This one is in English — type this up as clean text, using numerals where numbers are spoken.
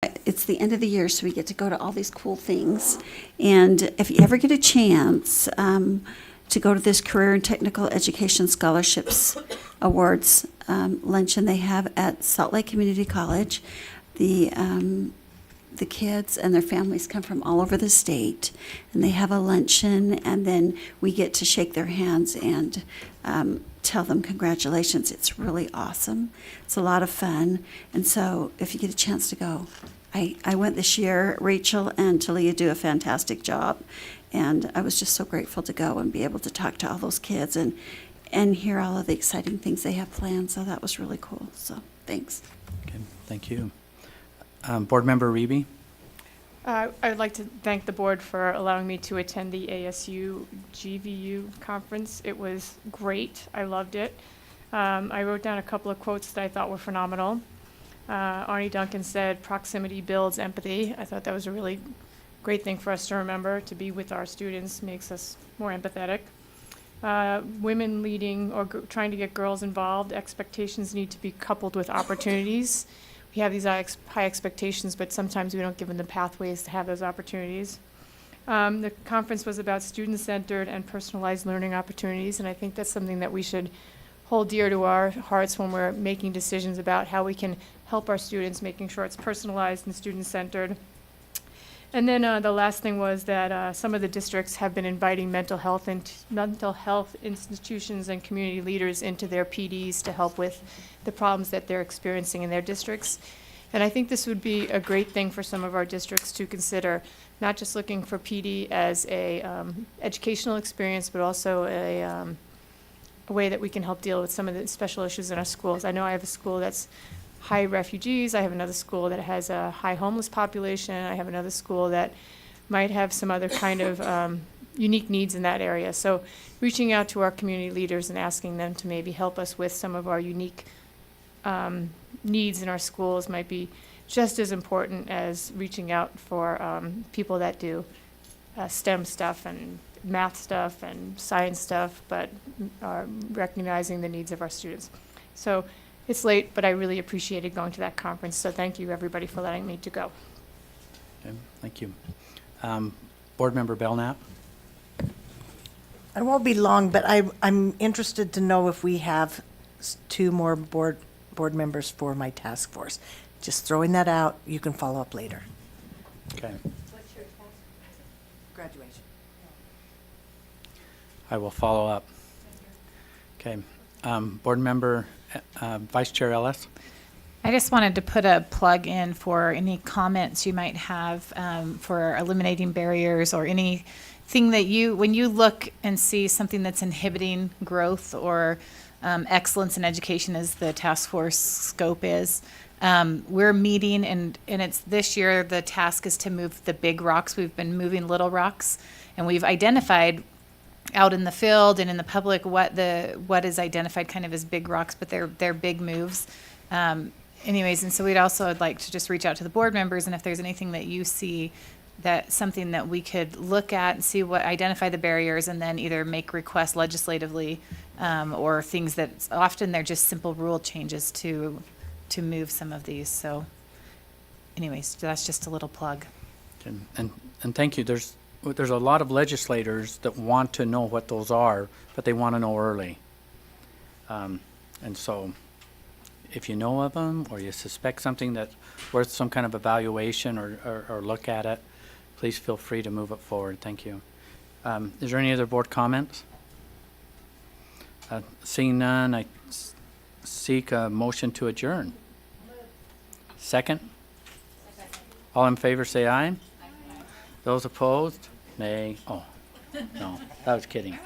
It's the end of the year, so we get to go to all these cool things. And if you ever get a chance to go to this Career and Technical Education Scholarships Awards luncheon they have at Salt Lake Community College, the kids and their families come from all over the state, and they have a luncheon, and then we get to shake their hands and tell them congratulations. It's really awesome. It's a lot of fun. And so if you get a chance to go, I went this year. Rachel and Talia do a fantastic job, and I was just so grateful to go and be able to talk to all those kids and hear all of the exciting things they have planned. So that was really cool. So thanks. Okay, thank you. Board Member Reby? I would like to thank the board for allowing me to attend the ASU GVU conference. It was great. I loved it. I wrote down a couple of quotes that I thought were phenomenal. Arnie Duncan said, "Proximity builds empathy." I thought that was a really great thing for us to remember. To be with our students makes us more empathetic. Women leading or trying to get girls involved, expectations need to be coupled with opportunities. We have these high expectations, but sometimes we don't give them the pathways to have those opportunities. The conference was about student-centered and personalized learning opportunities, and I think that's something that we should hold dear to our hearts when we're making decisions about how we can help our students, making sure it's personalized and student-centered. And then the last thing was that some of the districts have been inviting mental health institutions and community leaders into their PDs to help with the problems that they're experiencing in their districts. And I think this would be a great thing for some of our districts to consider, not just looking for PD as a educational experience, but also a way that we can help deal with some of the special issues in our schools. I know I have a school that's high refugees. I have another school that has a high homeless population. I have another school that might have some other kind of unique needs in that area. So reaching out to our community leaders and asking them to maybe help us with some of our unique needs in our schools might be just as important as reaching out for people that do STEM stuff and math stuff and science stuff, but are recognizing the needs of our students. So it's late, but I really appreciated going to that conference, so thank you, everybody, for letting me to go. Okay, thank you. Board Member Belknap? I won't be long, but I'm interested to know if we have two more board members for my task force. Just throwing that out. You can follow up later. Okay. What's your task? Graduation. I will follow up. Okay. Board Member Vice Chair Ellis? I just wanted to put a plug in for any comments you might have for eliminating barriers or anything that when you look and see something that's inhibiting growth or excellence in education, as the task force scope is. We're meeting, and it's this year the task is to move the big rocks. We've been moving little rocks, and we've identified out in the field and in the public what is identified kind of as big rocks, but they're big moves. Anyways, and so we'd also like to just reach out to the board members, and if there's anything that you see that something that we could look at and see identify the barriers, and then either make requests legislatively or things that often they're just simple rule changes to move some of these. So anyways, that's just a little plug. Okay. And thank you. There's a lot of legislators that want to know what those are, but they want to know early. And so if you know of them or you suspect something that's worth some kind of evaluation or look at it, please feel free to move it forward. Thank you. Is there any other board comments? Seeing none, I seek a motion to adjourn. Second? All in favor say aye. Those opposed? Nay. Oh, no, I was kidding.